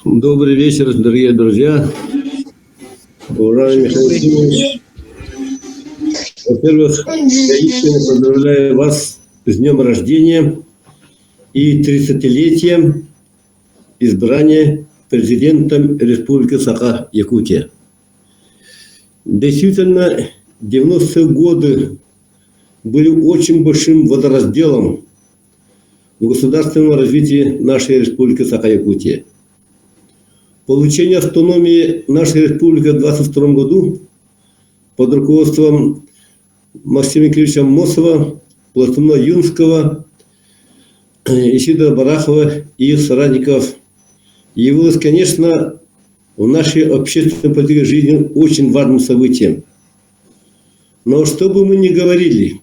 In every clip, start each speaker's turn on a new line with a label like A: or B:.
A: Добрый вечер, дорогие друзья. Уважаемый Михаил Ефимович, во-первых, я искренне поздравляю вас с днем рождения и 30-летием избрания президентом Республики Саха-Якутия. Действительно, 90-е годы были очень большим водоразделом в государственном развитии нашей Республики Саха-Якутия. Получение автономии нашей республики в 1922 году под руководством Максима Кирилловича Мосова, Платона Юнского, Исидора Барахова и их соратников явилось, конечно, в нашей общественной политической жизни очень важным событием. Но что бы мы ни говорили,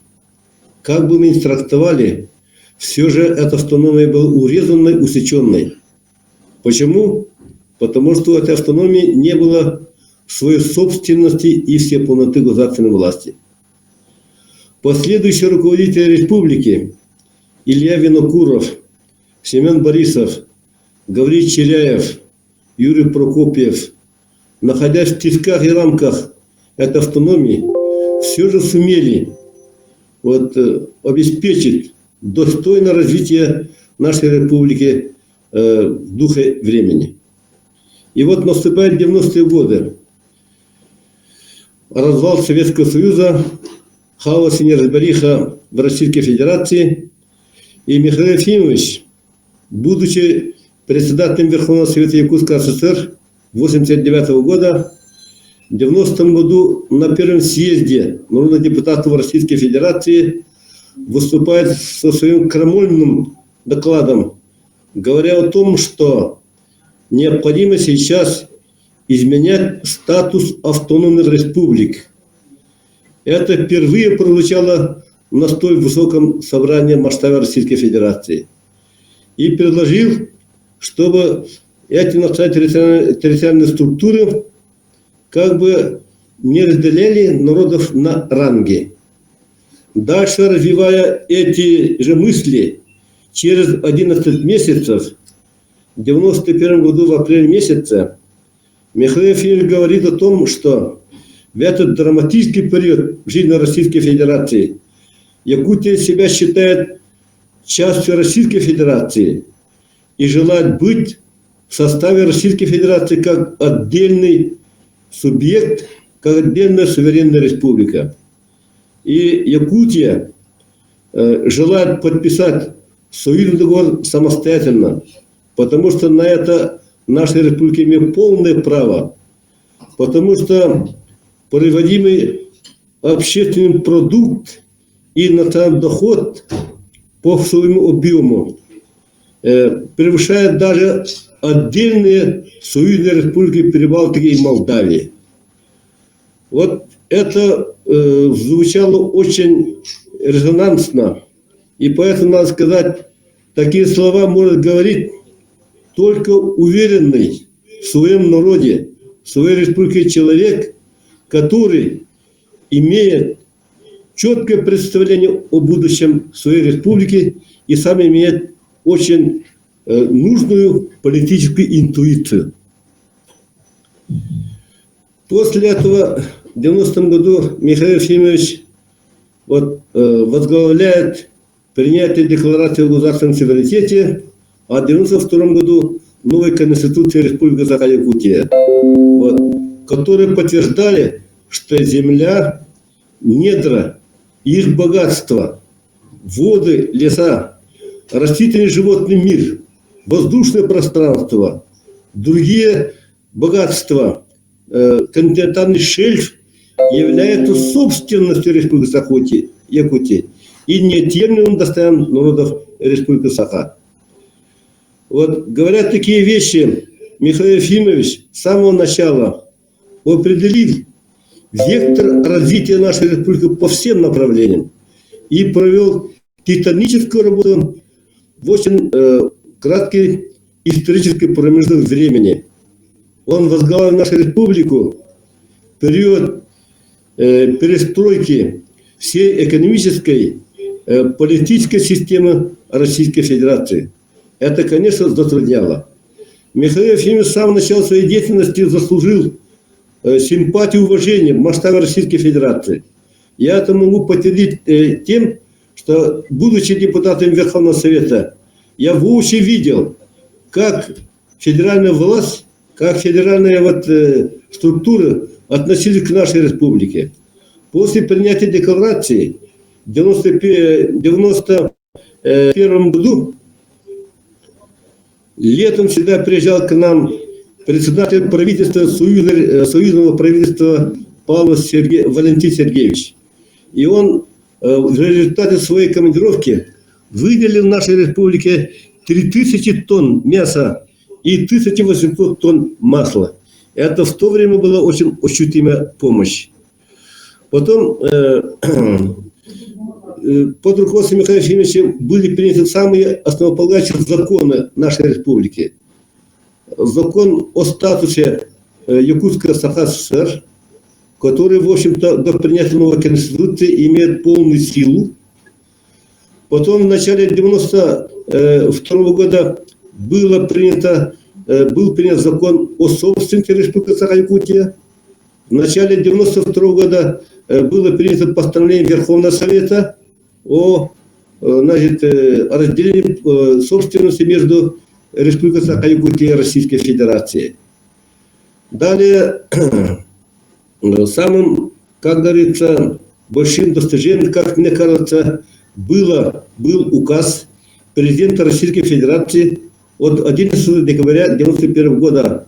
A: как бы мы ни трактовали, все же эта автономия была урезанной, усеченной. Почему? Потому что у этой автономии не было своей собственности и всей полноты государственной власти. Последующие руководители республики Илья Винокуров, Семен Борисов, Гаврий Черяев, Юрий Прокопьев, находясь в тисках и рамках этой автономии, все же сумели обеспечить достойное развитие нашей республики в духе времени. И вот наступают 90-е годы. Развал Советского Союза, хаос и неразбериха в Российской Федерации. И Михаил Ефимович, будучи председателем Верховного Совета Якутской ССР 1989 года, в 90-м году на первом съезде народных депутатов Российской Федерации выступает со своим крамольным докладом, говоря о том, что необходимо сейчас изменять статус автономных республик. Это впервые прозвучало на столь высоком собрании масштаба Российской Федерации. И предложил, чтобы эти национальные территориальные структуры как бы не разделяли народов на ранги. Дальше, развивая эти же мысли, через 11 месяцев, в 1991 году, в апреле месяце, Михаил Ефимович говорит о том, что в этот драматический период в жизни Российской Федерации Якутия себя считает частью Российской Федерации и желает быть в составе Российской Федерации как отдельный субъект, как отдельная суверенная республика. И Якутия желает подписать союзный договор самостоятельно, потому что на это наша республика имеет полное право, потому что производимый общественный продукт и национальный доход по своему объему превышает даже отдельные союзные республики Прибалтики и Молдавии. Вот это звучало очень резонансно, и поэтому, надо сказать, такие слова может говорить только уверенный в своем народе, в своей республике человек, который имеет четкое представление о будущем своей республики и сам имеет очень нужную политическую интуицию. После этого в 90-м году Михаил Ефимович возглавляет принятие декларации о государственном суверенитете, а в 1992 году новой Конституции Республики Саха-Якутия, которые подтверждали, что земля, недра, их богатство, воды, леса, растительный и животный мир, воздушное пространство, другие богатства, континентальный шельф являются собственностью Республики Саха-Якутии и неотъемлемым достоянием народов Республики Саха. Говорят такие вещи, Михаил Ефимович с самого начала определил вектор развития нашей республики по всем направлениям и провел титаническую работу в очень краткий исторический промежуток времени. Он возглавил нашу республику в период перестройки всей экономической, политической системы Российской Федерации. Это, конечно, затрудняло. Михаил Ефимович с самого начала своей деятельности заслужил симпатию и уважение в масштабе Российской Федерации. Я это могу подтвердить тем, что, будучи депутатом Верховного Совета, я воочию видел, как федеральная власть, как федеральные структуры относились к нашей республике. После принятия декларации в 1991 году летом всегда приезжал к нам председатель правительства, союзного правительства Валентин Сергеевич. И он в результате своей командировки выделил нашей республике 3000 тонн мяса и 1800 тонн масла. Это в то время была очень ощутимая помощь. Потом под руководством Михаила Ефимовича были приняты самые основополагающие законы нашей республики. Закон о статусе Якутской Саха ССР, который, в общем-то, до принятия новой Конституции имеет полную силу. Потом в начале 1992 года был принят закон о собственности Республики Саха-Якутия. В начале 1992 года было принято постановление Верховного Совета о разделении собственности между Республикой Саха-Якутия и Российской Федерацией. Далее, самым, как говорится, большим достижением, как мне кажется, был указ президента Российской Федерации от 11 декабря 1991 года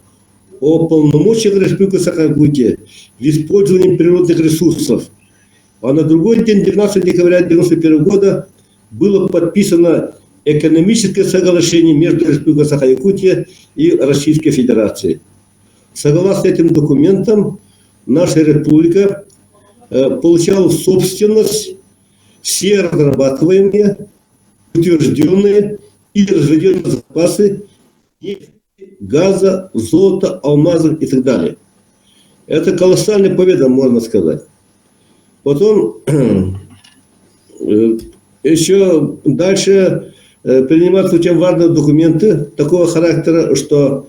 A: о полномочиях Республики Саха-Якутия в использовании природных ресурсов. А на другой день, 19 декабря 1991 года, было подписано экономическое соглашение между Республикой Саха-Якутия и Российской Федерацией. Согласно этим документам, наша республика получала в собственность все разрабатываемые, утвержденные и разведенные запасы нефти, газа, золота, алмазов и так далее. Это колоссальная победа, можно сказать. Потом еще дальше принимаются очень важные документы такого характера, что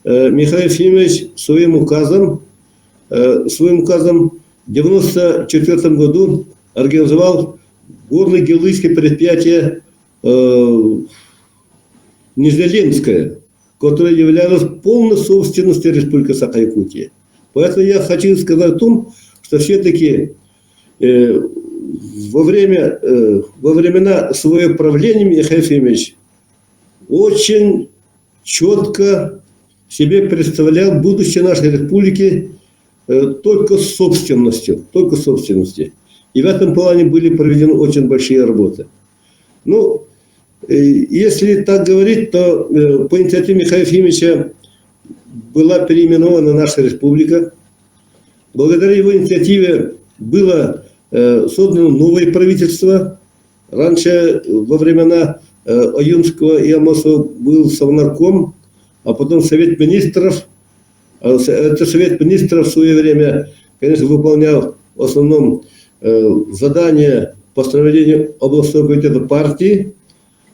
A: Михаил Ефимович своим указом в 1994 году организовал горно-геологическое предприятие Нижнеленское, которое являлось полной собственностью Республики Саха-Якутия. Поэтому я хочу сказать о том, что все-таки во времена своего правления Михаил Ефимович очень четко себе представлял будущее нашей республики только собственностью. И в этом плане были проведены очень большие работы. Ну, если так говорить, то по инициативе Михаила Ефимовича была переименована наша республика. Благодаря его инициативе было создано новое правительство. Раньше, во времена Аюнского и Амосова, был Совнарком, а потом Совет Министров. Это Совет Министров в свое время, конечно, выполнял в основном задания по становлению областного комитета партии,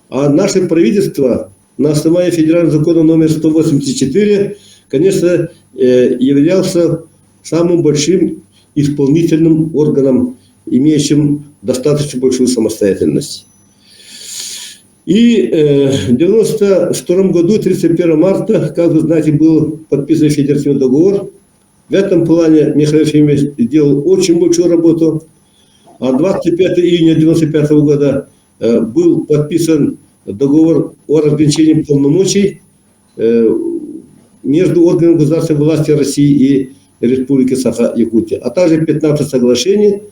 A: а наше правительство на основании федерального закона номер 184, конечно, являлся самым большим исполнительным органом, имеющим достаточно большую самостоятельность. И в 1992 году, 31 марта, как вы знаете, был подписан федеративный договор. В этом плане Михаил Ефимович сделал очень большую работу. А 25 июня 1995 года был подписан договор о разграничении полномочий между органами государственной власти России и Республики Саха-Якутия, а также 15 соглашений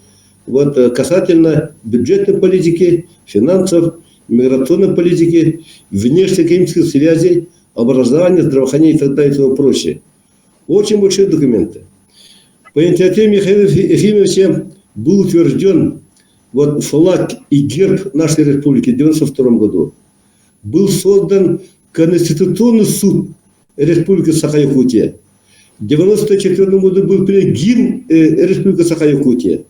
A: касательно бюджетной политики, финансов, миграционной политики, внешнеэкономических связей, образования, здравоохранения и так далее и тому прочее. Очень большие документы. По инициативе Михаила Ефимовича был утвержден флаг и герб нашей республики в 1992 году. Был создан Конституционный суд Республики Саха-Якутия. В 1994 году был принят гимн Республики Саха-Якутия.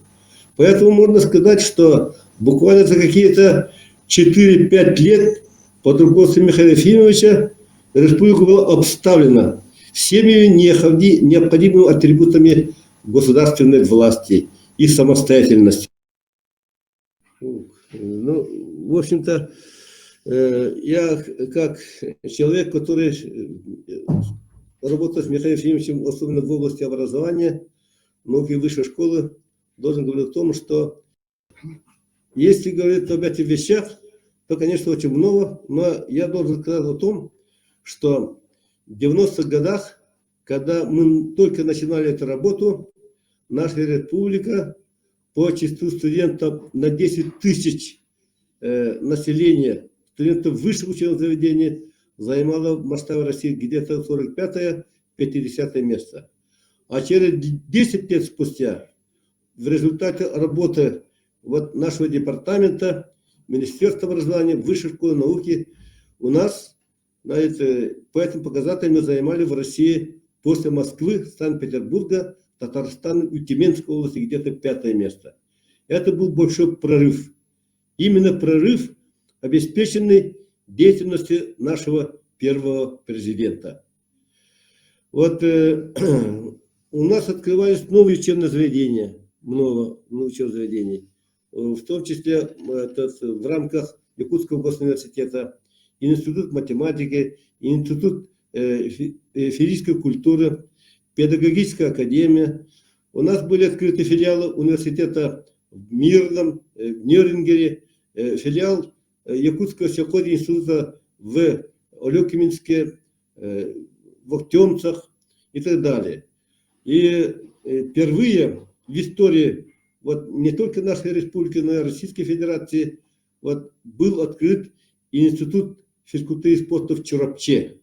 A: Поэтому можно сказать, что буквально за какие-то 4-5 лет под руководством Михаила Ефимовича республика была обставлена всеми необходимыми атрибутами государственной власти и самостоятельности. Ну, в общем-то, я как человек, который работает с Михаилом Ефимовичем, особенно в области образования, науки и высшей школы, должен говорить о том, что если говорить об этих вещах, то, конечно, очень много, но я должен сказать о том, что в 90-х годах, когда мы только начинали эту работу, наша республика по числу студентов на 10 тысяч населения, студентов высших учебных заведений, занимала в масштабе России где-то 45-50 место. А через 10 лет спустя, в результате работы вот нашего департамента, Министерства образования, высшей школы науки, у нас, знаете, по этим показателям мы занимали в России после Москвы, Санкт-Петербурга, Татарстана и Тюменской области где-то 5 место. Это был большой прорыв. Именно прорыв, обеспеченный деятельностью нашего первого президента. Вот у нас открывались новые учебные заведения, много учебных заведений, в том числе в рамках Якутского госуниверситета, Институт математики, Институт физической культуры, Педагогическая академия. У нас были открыты филиалы университета в Мирном, в Нёрнингере, филиал Якутского сельхозинститута института в Олёкиминске, в Актемцах и так далее. И впервые в истории вот не только нашей республики, но и Российской Федерации вот, был открыт институт физкультуры и спорта в Чурапче.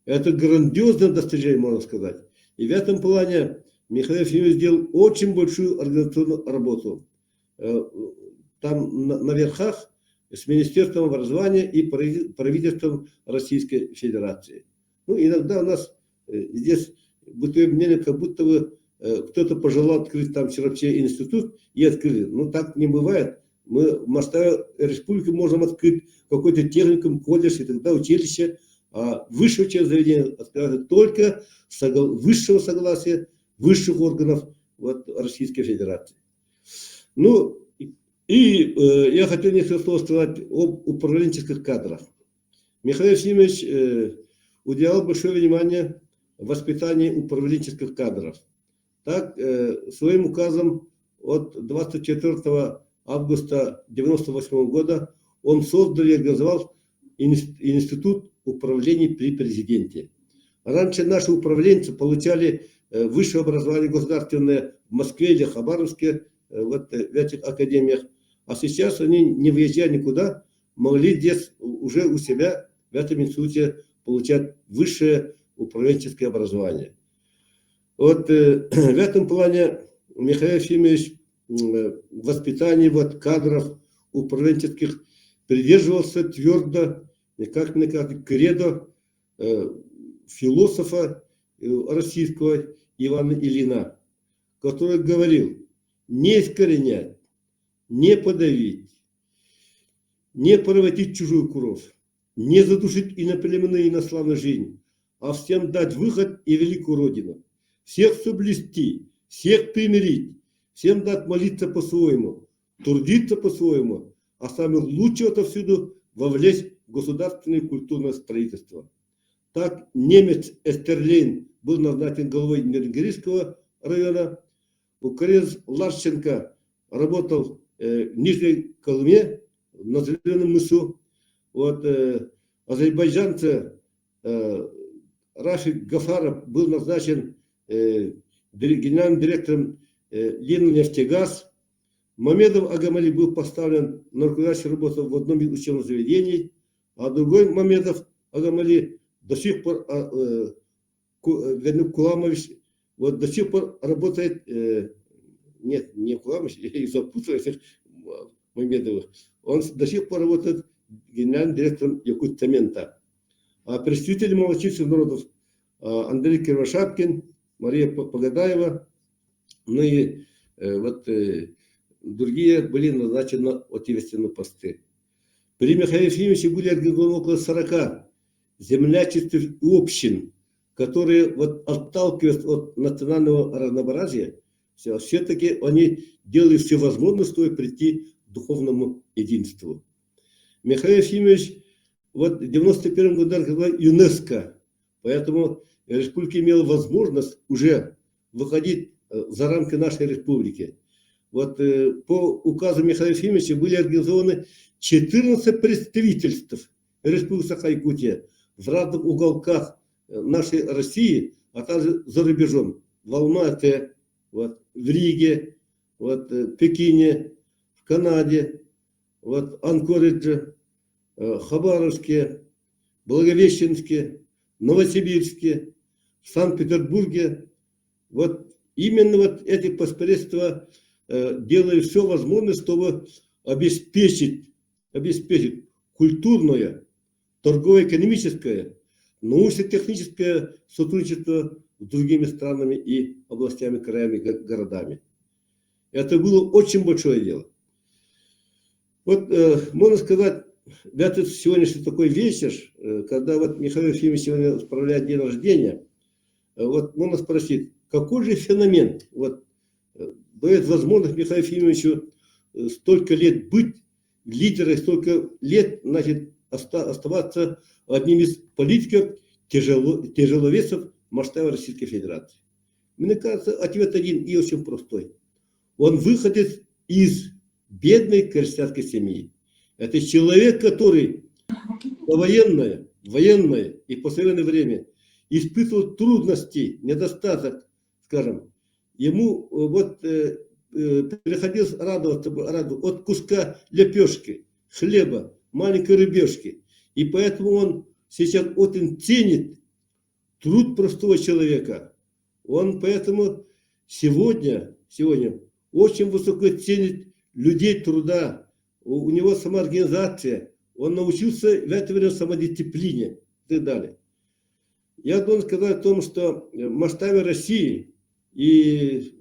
A: Это грандиозное достижение, можно сказать. И в этом плане Михаил Ефимович сделал очень большую организационную работу. Там на верхах с Министерством образования и правительством Российской Федерации. Ну, иногда у нас здесь бытует мнение, как будто бы кто-то пожелал открыть там в Чурапче институт и открыли. Ну, так не бывает. Мы в масштабе республики можем открыть какой-то техникум, колледж и тогда училище, а высшее учебное заведение открывается только с высшего согласия высших органов вот, Российской Федерации. Ну, и я хотел несколько слов сказать об управленческих кадрах. Михаил Ефимович уделял большое внимание воспитанию управленческих кадров. Так, своим указом от 24 августа 1998 года он создал и организовал Институт управления при президенте. Раньше наши управленцы получали высшее образование государственное в Москве или Хабаровске, вот в этих академиях, а сейчас они, не выезжая никуда, могли здесь уже у себя в этом институте получать высшее управленческое образование. Вот в этом плане Михаил Ефимович в воспитании вот, кадров управленческих придерживался твердо, как кредо философа российского Ивана Ильина, который говорил: не искоренять, не подавить, не порвать чужую кровь, не задушить иноплеменную и инославную жизнь, а всем дать выход и великую Родину, всех соблюсти, всех примирить, всем дать молиться по-своему, трудиться по-своему, а самых лучших отовсюду вовлечь в государственное и культурное строительство. Так немец Эстерлейн был назначен главой Нернгерийского района, украинец Ларченко работал в Нижней Колыме, на Зеленом мысу. Вот, азербайджанец Рафик Гафаров был назначен генеральным директором Лениннефтегаз. Мамедов Агамали был поставлен на руководящую работу в одном из учебных заведений, а другой Мамедов Агамали до сих пор, Куламович, вот до сих пор работает, нет, не Куламович, я запутал этих Мамедовых, он до сих пор работает генеральным директором Якутцемента. А представители малочисленных народов Андрей Кривошапкин, Мария Погадаева, ну и вот другие были назначены на ответственные посты. При Михаиле Ефимовиче были организованы около 40 землячеств и общин, которые вот отталкиваясь от национального разнообразия, все-таки они делали все возможное, чтобы прийти к духовному единству. Михаил Ефимович вот в 91 году организовал ЮНЕСКО, поэтому республика имела возможность уже выходить за рамки нашей республики. Вот по указу Михаила Ефимовича были организованы 14 представительств Республики Саха-Якутия в разных уголках нашей России, а также за рубежом. В Алма-Ате, вот, в Риге, вот, в Пекине, в Канаде, вот, Анкоридже, Хабаровске, Благовещенске, Новосибирске, в Санкт-Петербурге. Вот именно вот эти представительства делали все возможное, чтобы обеспечить культурное, торгово-экономическое, научно-техническое сотрудничество с другими странами и областями, краями, городами. Это было очень большое дело. Вот можно сказать, в этот сегодняшний такой вечер, когда вот Михаил Ефимович сегодня справляет день рождения, вот можно спросить, какой же феномен вот дает возможность Михаилу Ефимовичу столько лет быть лидером, столько лет, значит, оставаться одним из политиков, тяжеловесов масштаба Российской Федерации. Мне кажется, ответ один и очень простой. Он выходит из бедной крестьянской семьи. Это человек, который военное и послевоенное время испытывал трудности, недостаток, скажем. Ему вот приходилось радоваться от куска лепешки, хлеба, маленькой рыбешки. И поэтому он сейчас очень ценит труд простого человека. Он поэтому сегодня очень высоко ценит людей труда. У него самоорганизация. Он научился в это время самодисциплине и так далее. Я должен сказать о том, что в масштабе России и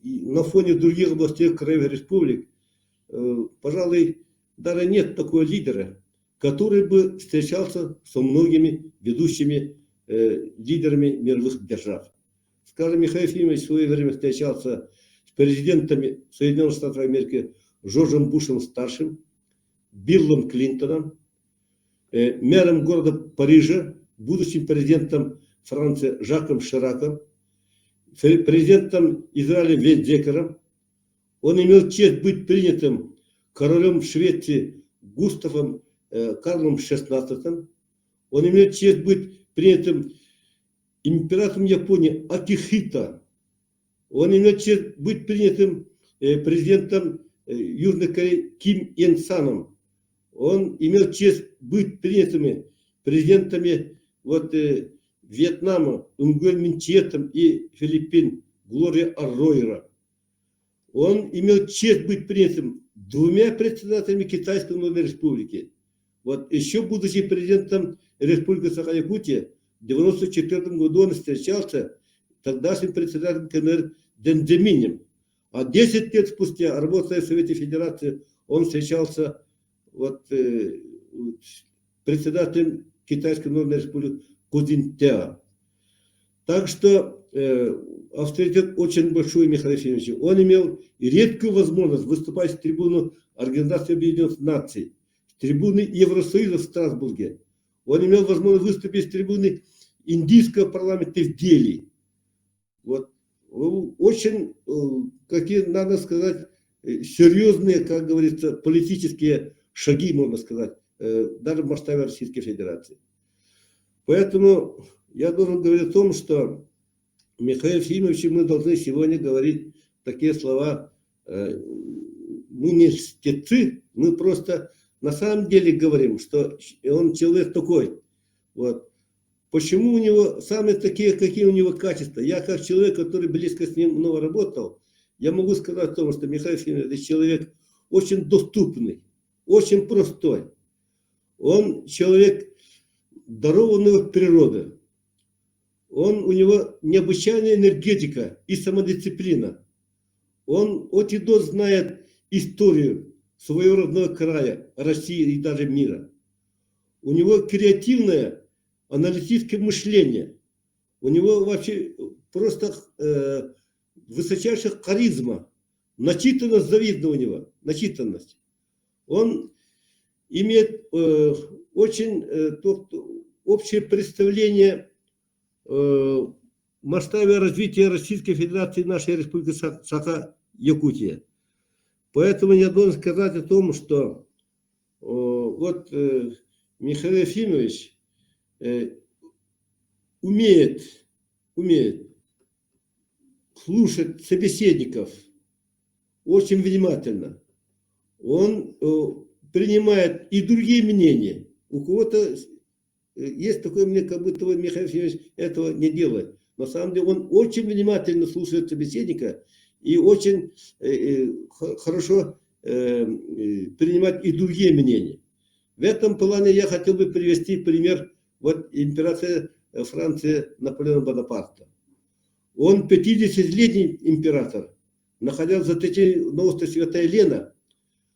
A: на фоне других областей, краев республик, пожалуй, даже нет такого лидера, который бы встречался со многими ведущими лидерами мировых держав. Скажем, Михаил Ефимович в свое время встречался с президентами Соединенных Штатов Америки Джорджем Бушем-старшим, Биллом Клинтоном, мэром города Парижа, будущим президентом Франции Жаком Шираком, президентом Израиля Вейдекером. Он имел честь быть принятым королем Швеции Густавом Карлом XVI. Он имел честь быть принятым императором Японии Акихито. Он имел честь быть принятым президентом Южной Кореи Ким Ен Саном. Он имел честь быть принятыми президентами вот, Вьетнама Нгуен Мин Чиетом и Филиппин Глория Арройра. Он имел честь быть принятым двумя председателями Китайской Народной Республики. Вот еще будучи президентом Республики Саха-Якутия, в 1994 году он встречался тогдашним председателем КНР Дэн Цзиминем. А 10 лет спустя, работая в Совете Федерации, он встречался вот, председателем Китайской Народной Республики Кудзинтяо. Так что авторитет очень большой Михаила Ефимовича. Он имел редкую возможность выступать с трибуны Организации Объединенных Наций, с трибуны Евросоюза в Страсбурге. Он имел возможность выступить с трибуны Индийского парламента в Дели. Вот. Очень, какие, надо сказать, серьезные, как говорится, политические шаги, можно сказать, даже в масштабе Российской Федерации. Поэтому я должен говорить о том, что Михаил Ефимович, мы должны сегодня говорить такие слова. Мы не льстецы, мы просто на самом деле говорим, что он человек такой. Вот. Почему у него самые такие, какие у него качества? Я как человек, который близко с ним много работал, я могу сказать о том, что Михаил Ефимович это человек очень доступный, очень простой. Он человек дарованный от природы. У него необычайная энергетика и самодисциплина. Он от и до знает историю своего родного края, России и даже мира. у него креативное аналитическое мышление, у него вообще просто высочайшая харизма, начитанность завидна у него, начитанность. Он имеет очень общее представление масштабе развития Российской Федерации, нашей Республики Саха-Якутия. Поэтому я должен сказать о том, что вот Михаил Ефимович умеет слушать собеседников очень внимательно. Он принимает и другие мнения. У кого-то есть такое мнение, как будто Михаил Ефимович этого не делает. На самом деле он очень внимательно слушает собеседника и очень хорошо принимает и другие мнения. В этом плане я хотел бы привести пример вот императора Франции Наполеона Бонапарта. Он 50-летний император, находясь за на острове Святая Елена,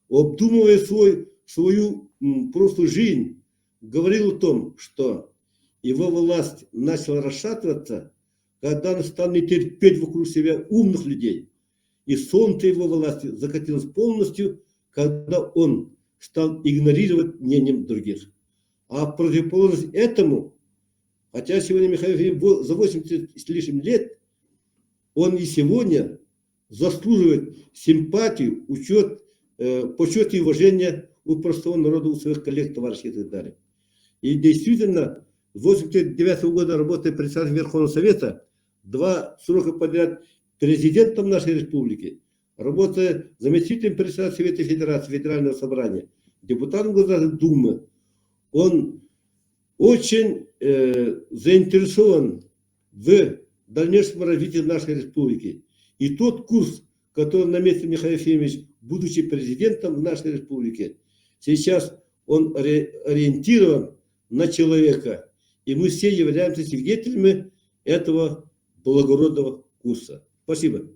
A: обдумывая свою прошлую жизнь, говорил о том, что его власть начала расшатываться, когда он стал не терпеть вокруг себя умных людей. И солнце его власти закатилось полностью, когда он стал игнорировать мнением других. А в противоположность этому, хотя сегодня Михаил за 80 с лишним лет, он и сегодня заслуживает симпатию, почет и уважения у простого народа, у своих коллег, товарищей и так далее. И действительно, с 1989 года работая председателем Верховного Совета, 2 срока подряд президентом нашей республики, работая заместителем председателя Совета Федерации, Федерального собрания, депутатом Государственной Думы, он очень заинтересован в дальнейшем развитии нашей республики. И тот курс, который наметил Михаил Ефимович, будучи президентом нашей республики, сейчас он ориентирован на человека. И мы все являемся свидетелями этого благородного курса. Спасибо.